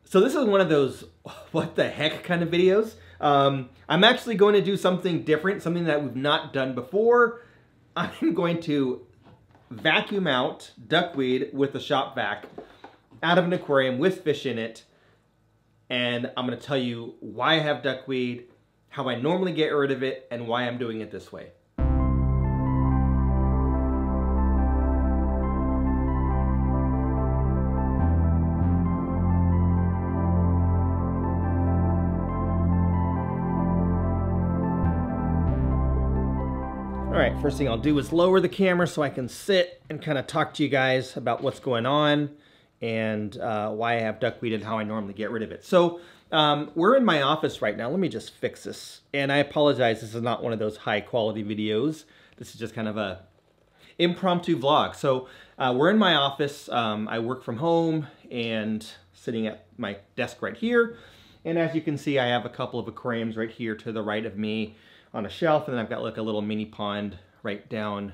So this is one of those what the heck kind of videos. I'm actually going to do something different, something that we've not done before. I'm going to vacuum out duckweed with a shop vac out of an aquarium with fish in it. And I'm going to tell you why I have duckweed, how I normally get rid of it, and why I'm doing it this way. All right, first thing I'll do is lower the camera so I can sit and kind of talk to you guys about what's going on and why I have duckweed and how I normally get rid of it. So we're in my office right now. Let me just fix this. And I apologize, this is not one of those high quality videos. This is just kind of a impromptu vlog. So we're in my office. I work from home and sitting at my desk right here. And as you can see, I have a couple of aquariums right here to the right of me on a shelf, and then I've got like a little mini pond right down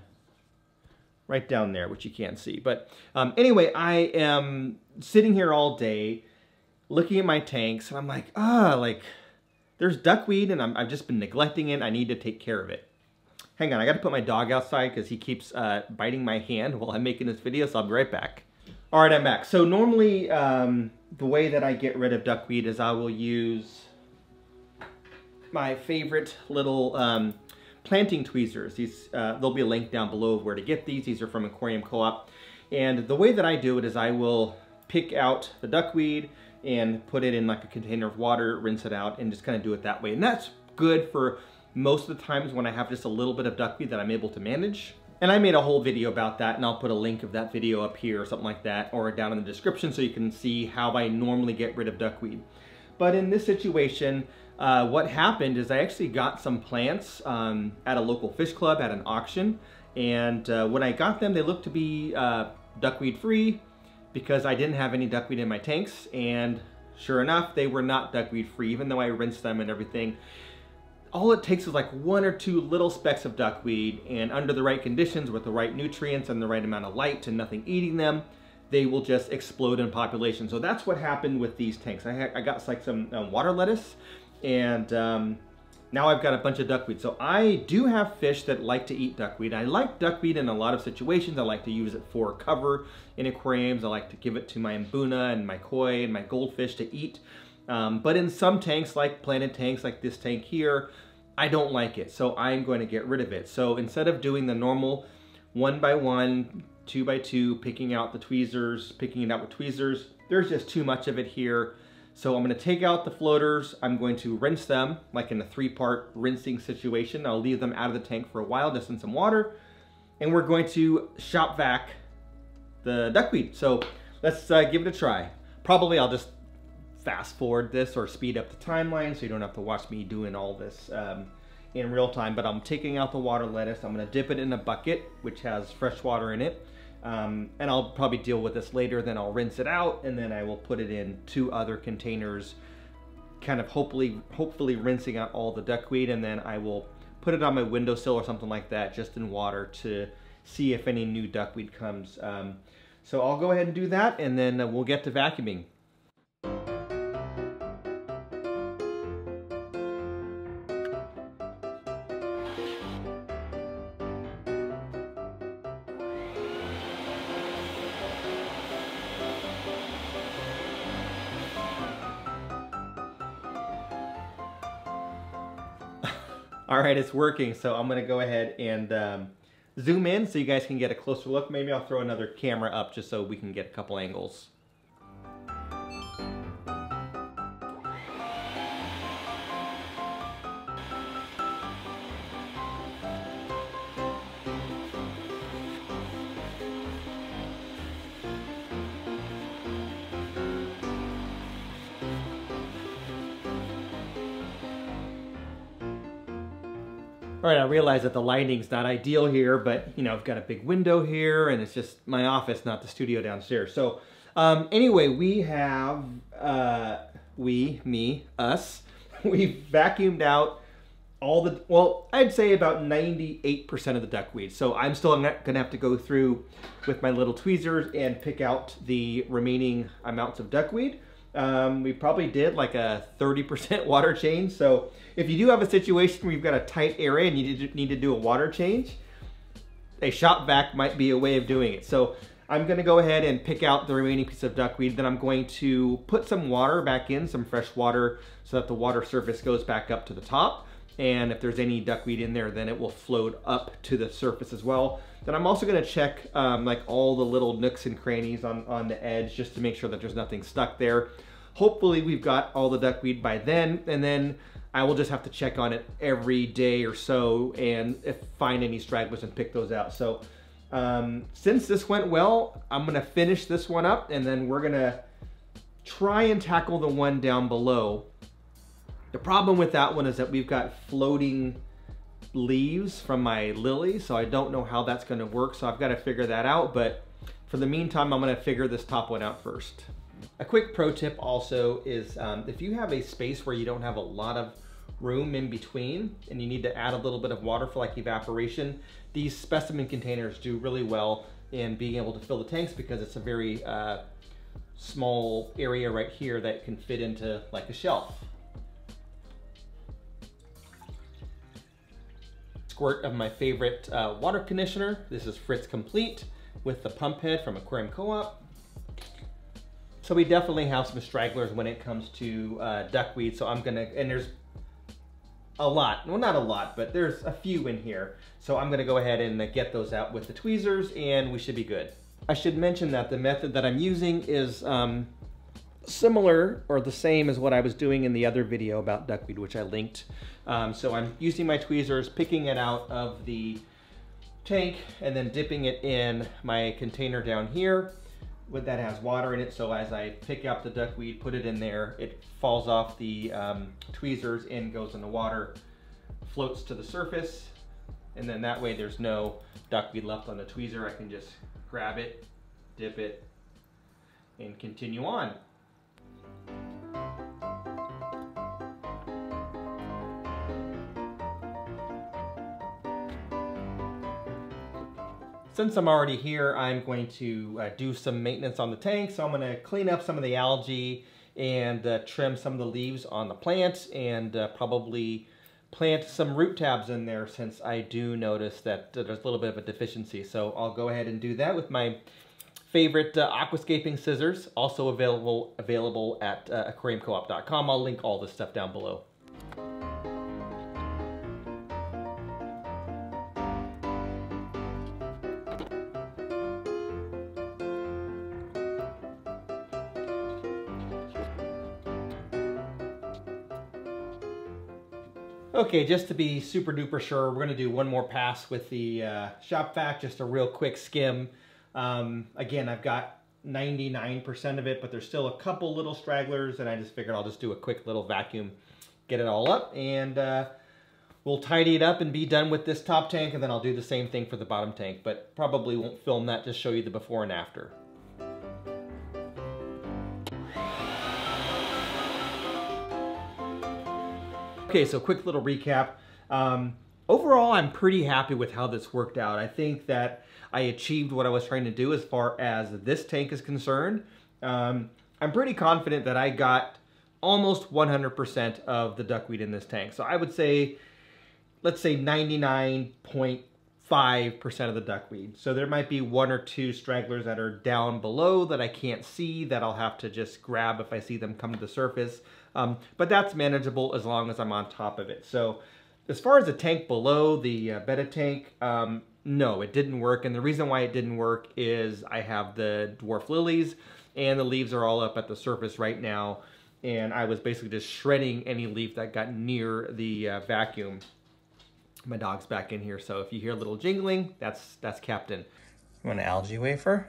there, which you can't see. But anyway, I am sitting here all day looking at my tanks, and I'm like, there's duckweed, and I've just been neglecting it. I need to take care of it. Hang on, I got to put my dog outside because he keeps biting my hand while I'm making this video, so I'll be right back. All right, I'm back. So normally, the way that I get rid of duckweed is I will use my favorite little planting tweezers. These there'll be a link down below of where to get these. These are from Aquarium Co-op. And the way that I do it is I will pick out the duckweed and put it in like a container of water, rinse it out, and just kind of do it that way. And that's good for most of the times when I have just a little bit of duckweed that I'm able to manage. And I made a whole video about that, and I'll put a link of that video up here or something like that, or down in the description so you can see how I normally get rid of duckweed. But in this situation, what happened is I actually got some plants at a local fish club at an auction, and when I got them, they looked to be duckweed free because I didn't have any duckweed in my tanks, and sure enough, they were not duckweed free, even though I rinsed them and everything. All it takes is like 1 or 2 little specks of duckweed, and under the right conditions with the right nutrients and the right amount of light and nothing eating them, they will just explode in population. So that's what happened with these tanks. I got like some water lettuce, and now I've got a bunch of duckweed. So I do have fish that like to eat duckweed. I like duckweed in a lot of situations. I like to use it for cover in aquariums. I like to give it to my mbuna and my koi and my goldfish to eat. But in some tanks, like planted tanks, like this tank here, I don't like it. So I'm going to get rid of it. So instead of doing the normal 1 by 1, 2 by 2, picking out the tweezers, picking it out with tweezers, there's just too much of it here. So I'm going to take out the floaters. I'm going to rinse them like in a 3-part rinsing situation. I'll leave them out of the tank for a while, just in some water. And we're going to shop vac the duckweed. So let's give it a try. Probably I'll just fast forward this or speed up the timeline so you don't have to watch me doing all this in real time. But I'm taking out the water lettuce. I'm going to dip it in a bucket, which has fresh water in it. And I'll probably deal with this later, then I'll rinse it out, and then I will put it in 2 other containers, kind of hopefully rinsing out all the duckweed, and then I will put it on my windowsill or something like that, just in water, to see if any new duckweed comes. So I'll go ahead and do that, and then we'll get to vacuuming. All right, it's working, so I'm gonna go ahead and zoom in so you guys can get a closer look. Maybe I'll throw another camera up just so we can get a couple angles. All right, I realize that the lighting's not ideal here, but you know, I've got a big window here and it's just my office, not the studio downstairs. So anyway, we have, us, we vacuumed out all the, well, I'd say about 98% of the duckweed. So I'm still gonna have to go through with my little tweezers and pick out the remaining amounts of duckweed. We probably did like a 30% water change. So if you do have a situation where you've got a tight area and you need to do a water change, a shop vac might be a way of doing it. So I'm gonna go ahead and pick out the remaining piece of duckweed. Then I'm going to put some water back in, some fresh water, so that the water surface goes back up to the top. And if there's any duckweed in there, then it will float up to the surface as well. Then I'm also gonna check like all the little nooks and crannies on the edge, just to make sure that there's nothing stuck there. Hopefully we've got all the duckweed by then, and then I will just have to check on it every day or so and find any stragglers and pick those out. So since this went well, I'm gonna finish this one up, and then we're gonna try and tackle the one down below. The problem with that one is that we've got floating leaves from my lily, so I don't know how that's gonna work, so I've got to figure that out. But for the meantime, I'm gonna figure this top one out first. A quick pro tip also is if you have a space where you don't have a lot of room in between and you need to add a little bit of water for like evaporation, these specimen containers do really well in being able to fill the tanks, because it's a very small area right here that can fit into like a shelf. Squirt of my favorite water conditioner. This is Fritz Complete with the pump head from Aquarium Co-op. So we definitely have some stragglers when it comes to duckweed. So I'm gonna, and there's a lot, well not a lot, but there's a few in here. So I'm gonna go ahead and get those out with the tweezers, and we should be good. I should mention that the method that I'm using is similar or the same as what I was doing in the other video about duckweed, which I linked. So I'm using my tweezers, picking it out of the tank, and then dipping it in my container down here that has water in it. So as I pick up the duckweed, put it in there, it falls off the tweezers and goes in the water, floats to the surface, and then that way there's no duckweed left on the tweezer. I can just grab it, dip it, and continue on. Since I'm already here, I'm going to do some maintenance on the tank. So I'm going to clean up some of the algae and trim some of the leaves on the plants, and probably plant some root tabs in there, since I do notice that there's a little bit of a deficiency. So I'll go ahead and do that with my favorite aquascaping scissors, also available at aquariumcoop.com. I'll link all this stuff down below. Okay, just to be super duper sure, we're gonna do one more pass with the shop vac, just a real quick skim. Again, I've got 99% of it, but there's still a couple little stragglers, and I just figured I'll just do a quick little vacuum, get it all up, and we'll tidy it up and be done with this top tank, and then I'll do the same thing for the bottom tank, but probably won't film that, just show you the before and after. Okay, so quick little recap. Overall, I'm pretty happy with how this worked out. I think that I achieved what I was trying to do as far as this tank is concerned. I'm pretty confident that I got almost 100% of the duckweed in this tank. So I would say, let's say 99.5% of the duckweed. So there might be one or two stragglers that are down below that I can't see, that I'll have to just grab if I see them come to the surface. But that's manageable as long as I'm on top of it. So as far as the tank below, the betta tank, no, it didn't work. And the reason why it didn't work is I have the dwarf lilies, and the leaves are all up at the surface right now. And I was basically just shredding any leaf that got near the vacuum. My dog's back in here, so if you hear a little jingling, that's Captain. You want an algae wafer?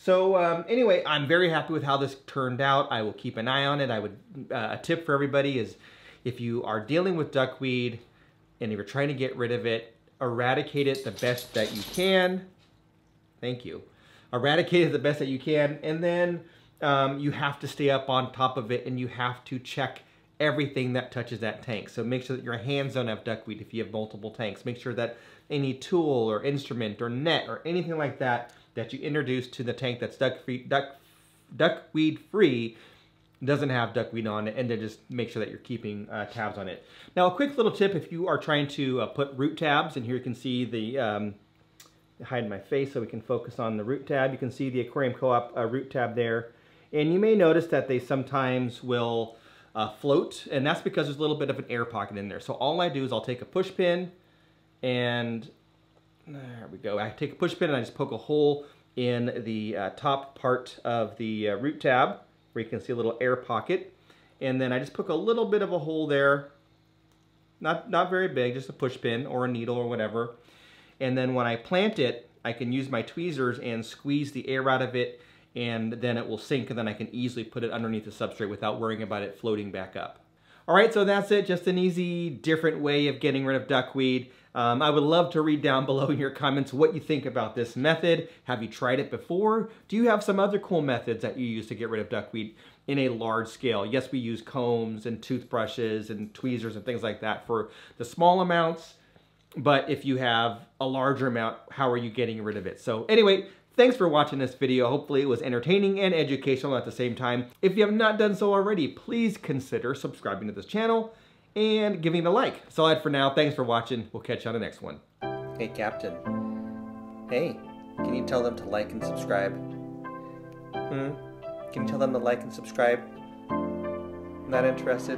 So anyway, I'm very happy with how this turned out. I will keep an eye on it. I would a tip for everybody is, if you are dealing with duckweed and if you're trying to get rid of it, eradicate it the best that you can. Thank you. Eradicate it the best that you can, and then you have to stay up on top of it, and you have to check everything that touches that tank. So make sure that your hands don't have duckweed if you have multiple tanks. Make sure that any tool or instrument or net or anything like that that you introduce to the tank that's duckweed free doesn't have duckweed on it, and then just make sure that you're keeping tabs on it. Now, a quick little tip if you are trying to put root tabs, and here you can see the, hide my face so we can focus on the root tab. You can see the Aquarium Co-op root tab there. And you may notice that they sometimes will float, and that's because there's a little bit of an air pocket in there. So all I do is I'll take a push pin, and there we go. I take a push pin and I just poke a hole in the top part of the root tab, where you can see a little air pocket. And then I just poke a little bit of a hole there, not very big, just a push pin or a needle or whatever. And then when I plant it, I can use my tweezers and squeeze the air out of it, and then it will sink, and then I can easily put it underneath the substrate without worrying about it floating back up. All right, so that's it. Just an easy, different way of getting rid of duckweed. I would love to read down below in your comments what you think about this method. Have you tried it before? Do you have some other cool methods that you use to get rid of duckweed in a large scale? Yes, we use combs and toothbrushes and tweezers and things like that for the small amounts. But if you have a larger amount, how are you getting rid of it? So anyway, thanks for watching this video. Hopefully it was entertaining and educational at the same time. If you have not done so already, please consider subscribing to this channel and giving it a like. That's all I had for now. Thanks for watching. We'll catch you on the next one. Hey, Captain. Hey, can you tell them to like and subscribe? Can you tell them to like and subscribe? Not interested?